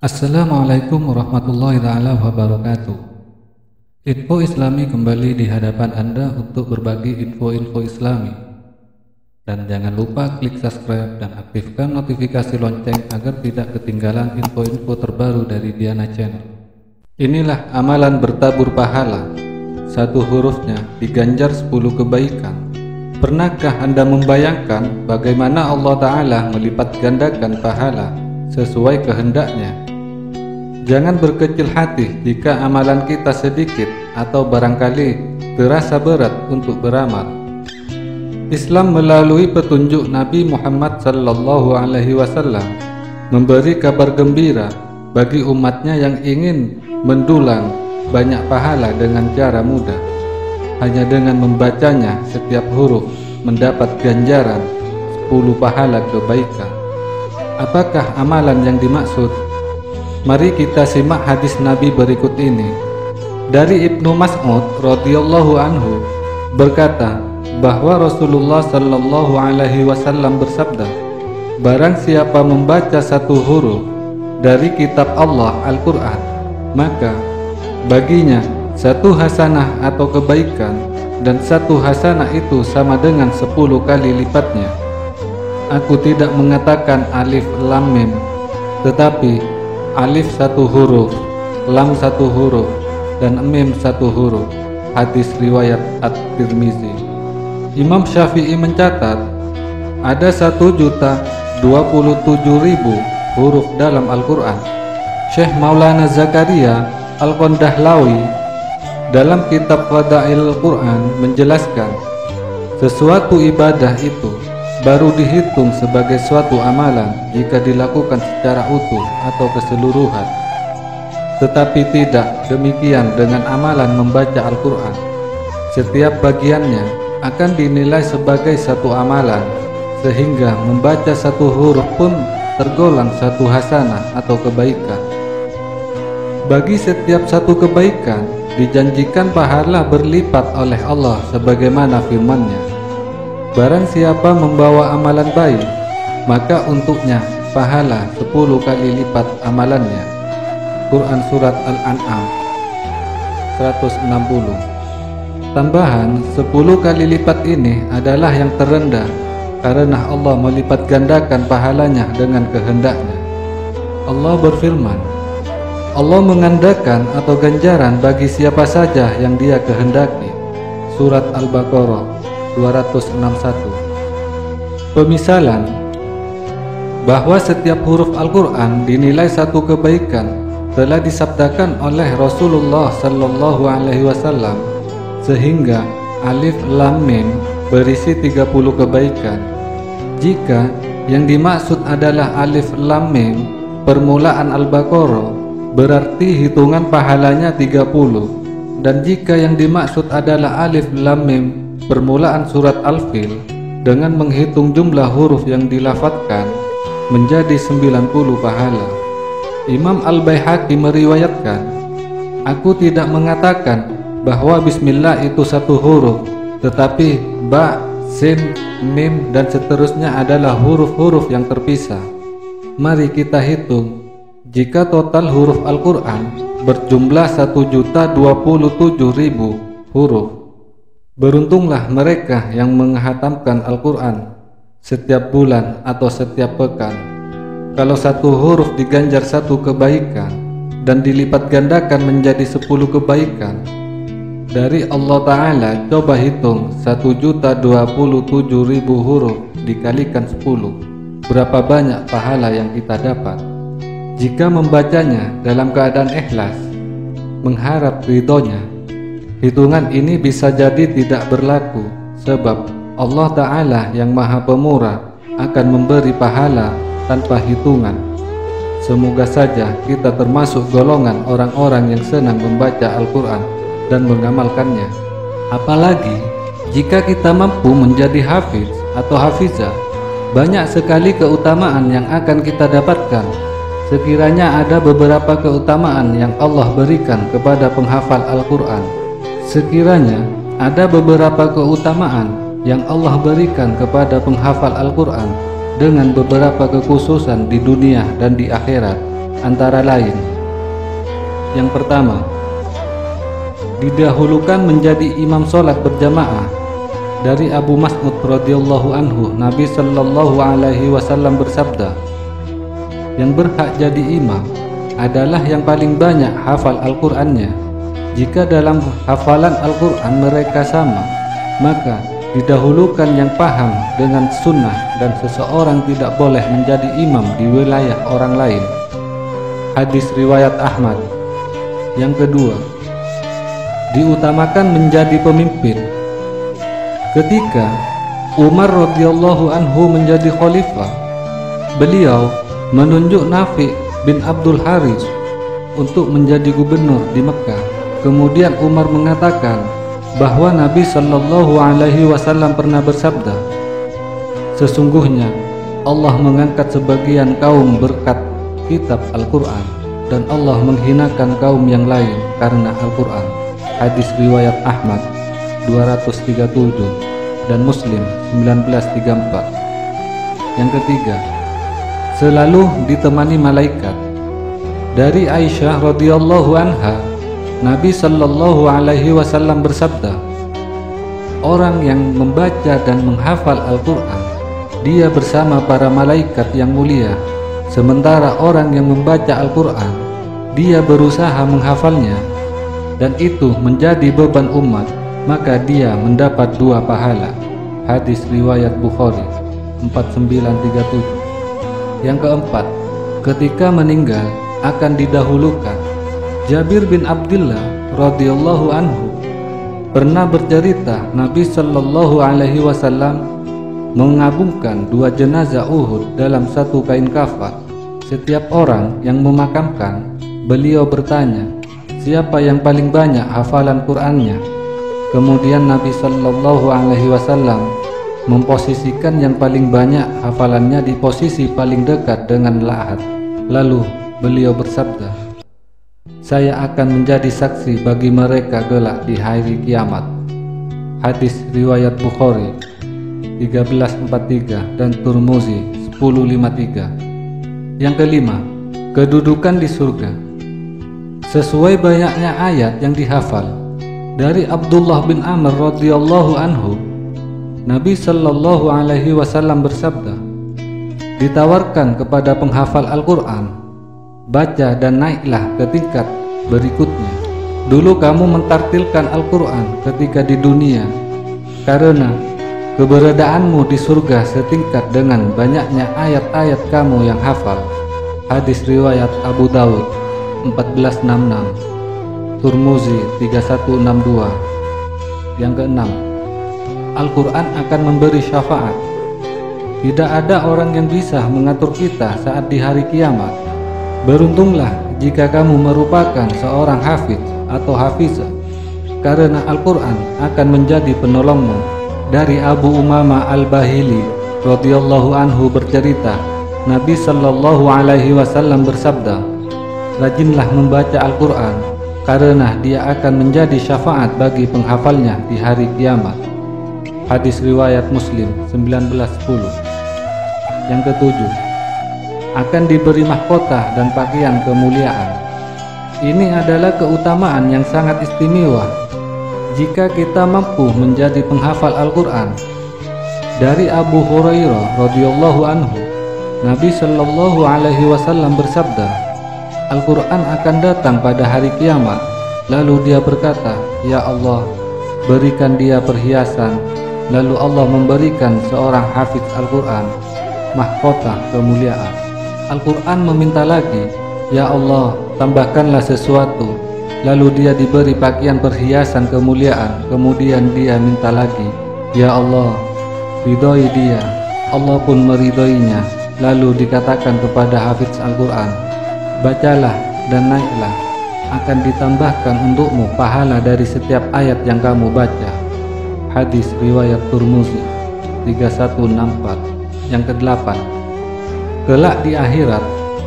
Assalamualaikum warahmatullahi wabarakatuh. Info Islami kembali di hadapan Anda untuk berbagi info-info Islami. Dan jangan lupa klik subscribe dan aktifkan notifikasi lonceng agar tidak ketinggalan info-info terbaru dari Diana Channel. Inilah amalan bertabur pahala. Satu hurufnya diganjar 10 kebaikan. Pernahkah Anda membayangkan bagaimana Allah Ta'ala melipat gandakan pahala sesuai kehendaknya? Jangan berkecil hati jika amalan kita sedikit atau barangkali terasa berat untuk beramal. Islam melalui petunjuk Nabi Muhammad SAW memberi kabar gembira bagi umatnya yang ingin mendulang banyak pahala dengan cara mudah. Hanya dengan membacanya setiap huruf mendapat ganjaran 10 pahala kebaikan. Apakah amalan yang dimaksud? Mari kita simak hadis Nabi berikut ini. Dari Ibnu Mas'ud radhiyallahu anhu berkata bahwa Rasulullah sallallahu alaihi wasallam bersabda, barang siapa membaca satu huruf dari kitab Allah Al-Quran, maka baginya satu hasanah atau kebaikan, dan satu hasanah itu sama dengan 10 kali lipatnya. Aku tidak mengatakan alif lam mim, tetapi alif satu huruf, lam satu huruf, dan mim satu huruf. Hadis riwayat At-Tirmizi. Imam Syafi'i mencatat ada 1.027.000 huruf dalam Al-Quran. Syekh Maulana Zakaria Al-Qondahlawi dalam kitab Fadail Al-Quran menjelaskan, sesuatu ibadah itu baru dihitung sebagai suatu amalan jika dilakukan secara utuh atau keseluruhan. Tetapi tidak demikian dengan amalan membaca Al-Quran. Setiap bagiannya akan dinilai sebagai satu amalan, sehingga membaca satu huruf pun tergolong satu hasanah atau kebaikan. Bagi setiap satu kebaikan dijanjikan pahala berlipat oleh Allah sebagaimana firman-Nya. Barang siapa membawa amalan baik, maka untuknya pahala 10 kali lipat amalannya. Quran Surat Al-An'am 160. Tambahan 10 kali lipat ini adalah yang terendah, karena Allah melipat gandakan pahalanya dengan kehendaknya. Allah berfirman, Allah mengandakan atau ganjaran bagi siapa saja yang Dia kehendaki. Surat Al-Baqarah 261. Pemisalan bahwa setiap huruf Al-Quran dinilai satu kebaikan telah disabdakan oleh Rasulullah Sallallahu Alaihi Wasallam, sehingga alif lam mim berisi 30 kebaikan. Jika yang dimaksud adalah alif lam mim permulaan Al-Baqarah, berarti hitungan pahalanya 30, dan jika yang dimaksud adalah alif lam mim permulaan surat Al-Fil, dengan menghitung jumlah huruf yang dilafadzkan menjadi 90 pahala. Imam Al-Baihaqi meriwayatkan, aku tidak mengatakan bahwa bismillah itu satu huruf, tetapi ba, sin, mim, dan seterusnya adalah huruf-huruf yang terpisah. Mari kita hitung, jika total huruf Al-Quran berjumlah 1.027.000 huruf. Beruntunglah mereka yang menghatamkan Al-Quran setiap bulan atau setiap pekan. Kalau satu huruf diganjar satu kebaikan dan dilipat gandakan menjadi 10 kebaikan, dari Allah Ta'ala coba hitung 1.027.000 huruf dikalikan 10. Berapa banyak pahala yang kita dapat jika membacanya dalam keadaan ikhlas, mengharap ridhonya. Hitungan ini bisa jadi tidak berlaku, sebab Allah Ta'ala yang Maha Pemurah akan memberi pahala tanpa hitungan. Semoga saja kita termasuk golongan orang-orang yang senang membaca Al-Quran dan mengamalkannya. Apalagi jika kita mampu menjadi hafiz atau hafizah, banyak sekali keutamaan yang akan kita dapatkan. Sekiranya ada beberapa keutamaan yang Allah berikan kepada penghafal Al-Quran. Sekiranya ada beberapa keutamaan yang Allah berikan kepada penghafal Al-Quran dengan beberapa kekhususan di dunia dan di akhirat, antara lain: yang pertama, didahulukan menjadi imam sholat berjamaah. Dari Abu Mas'ud radhiyallahu anhu, Nabi sallallahu alaihi wasallam bersabda, yang berhak jadi imam adalah yang paling banyak hafal Al-Qur'annya. Jika dalam hafalan Al-Qur'an mereka sama, maka didahulukan yang paham dengan sunnah, dan seseorang tidak boleh menjadi imam di wilayah orang lain. Hadis riwayat Ahmad. Yang kedua, diutamakan menjadi pemimpin. Ketika Umar radhiyallahu anhu menjadi khalifah, beliau menunjuk Nafi bin Abdul Haris untuk menjadi gubernur di Mekah. Kemudian Umar mengatakan bahwa Nabi sallallahu alaihi wasallam pernah bersabda, sesungguhnya Allah mengangkat sebagian kaum berkat kitab Al-Quran, dan Allah menghinakan kaum yang lain karena Al-Quran. Hadis riwayat Ahmad 237 dan Muslim 1934. Yang ketiga, selalu ditemani malaikat. Dari Aisyah radhiyallahu anha, Nabi sallallahu alaihi wasallam bersabda, orang yang membaca dan menghafal Al-Quran, dia bersama para malaikat yang mulia. Sementara orang yang membaca Al-Quran, dia berusaha menghafalnya, dan itu menjadi beban umat, maka dia mendapat 2 pahala. Hadis riwayat Bukhari 4937. Yang keempat, ketika meninggal akan didahulukan. Jabir bin Abdullah radhiyallahu anhu pernah bercerita, Nabi sallallahu alaihi wasallam mengabungkan 2 jenazah Uhud dalam 1 kain kafan. Setiap orang yang memakamkan, beliau bertanya, siapa yang paling banyak hafalan Qur'annya? Kemudian Nabi sallallahu alaihi wasallam memposisikan yang paling banyak hafalannya di posisi paling dekat dengan lahat. Lalu beliau bersabda, saya akan menjadi saksi bagi mereka kelak di hari kiamat. Hadis riwayat Bukhari 1343 dan Tirmizi 1053. Yang kelima, kedudukan di surga. Sesuai banyaknya ayat yang dihafal, dari Abdullah bin Amr radhiyallahu anhu, Nabi sallallahu alaihi wasallam bersabda, ditawarkan kepada penghafal Al-Quran, baca dan naiklah ke tingkat berikutnya. Dulu kamu mentartilkan Al-Quran ketika di dunia, karena keberadaanmu di surga setingkat dengan banyaknya ayat-ayat kamu yang hafal. Hadis riwayat Abu Dawud 1466, Tirmizi 3162. Yang keenam, Al-Quran akan memberi syafaat. Tidak ada orang yang bisa mengatur kita saat di hari kiamat. Beruntunglah jika kamu merupakan seorang hafiz atau hafizah, karena Al-Quran akan menjadi penolongmu. Dari Abu Umamah Al-Bahili radhiyallahu anhu bercerita, Nabi sallallahu alaihi wasallam bersabda, rajinlah membaca Al-Quran, karena dia akan menjadi syafaat bagi penghafalnya di hari kiamat. Hadis riwayat Muslim 1910. Yang ketujuh, akan diberi mahkota dan pakaian kemuliaan. Ini adalah keutamaan yang sangat istimewa jika kita mampu menjadi penghafal Al-Quran. Dari Abu Hurairah radhiyallahu anhu, Nabi sallallahu alaihi wasallam bersabda, Al-Quran akan datang pada hari kiamat. Lalu dia berkata, ya Allah, berikan dia perhiasan. Lalu Allah memberikan seorang hafiz Al-Quran mahkota kemuliaan. Al-Quran meminta lagi, ya Allah, tambahkanlah sesuatu. Lalu dia diberi pakaian perhiasan kemuliaan. Kemudian dia minta lagi, ya Allah, ridhoi dia. Allah pun meridhoinya. Lalu dikatakan kepada hafiz Al-Quran, bacalah dan naiklah, akan ditambahkan untukmu pahala dari setiap ayat yang kamu baca. Hadis riwayat Tirmizi 3164. Yang kedelapan, kelak di akhirat,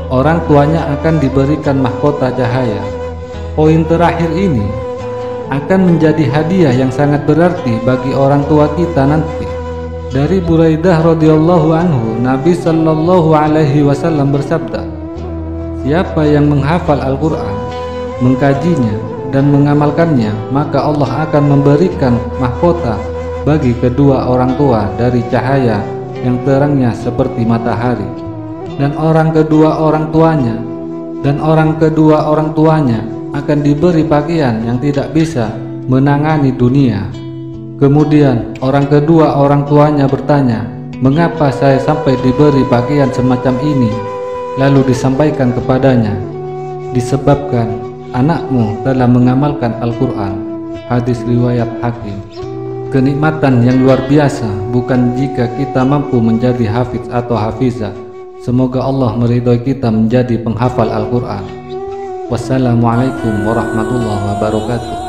orang tuanya akan diberikan mahkota cahaya. Poin terakhir ini akan menjadi hadiah yang sangat berarti bagi orang tua kita nanti. Dari Buraidah radhiyallahu anhu, Nabi sallallahu alaihi wasallam bersabda, Siapa yang menghafal Al-Quran, mengkajinya, dan mengamalkannya, maka Allah akan memberikan mahkota bagi kedua orang tua dari cahaya yang terangnya seperti matahari, dan orang kedua orang tuanya akan diberi pakaian yang tidak bisa menangani dunia. Kemudian orang kedua orang tuanya bertanya, "Mengapa saya sampai diberi pakaian semacam ini?" Lalu disampaikan kepadanya, "Disebabkan anakmu telah mengamalkan Al-Quran." Hadis riwayat Hakim. Kenikmatan yang luar biasa bukan jika kita mampu menjadi hafiz atau hafizah. Semoga Allah meridhoi kita menjadi penghafal Al-Quran. Wassalamualaikum warahmatullahi wabarakatuh.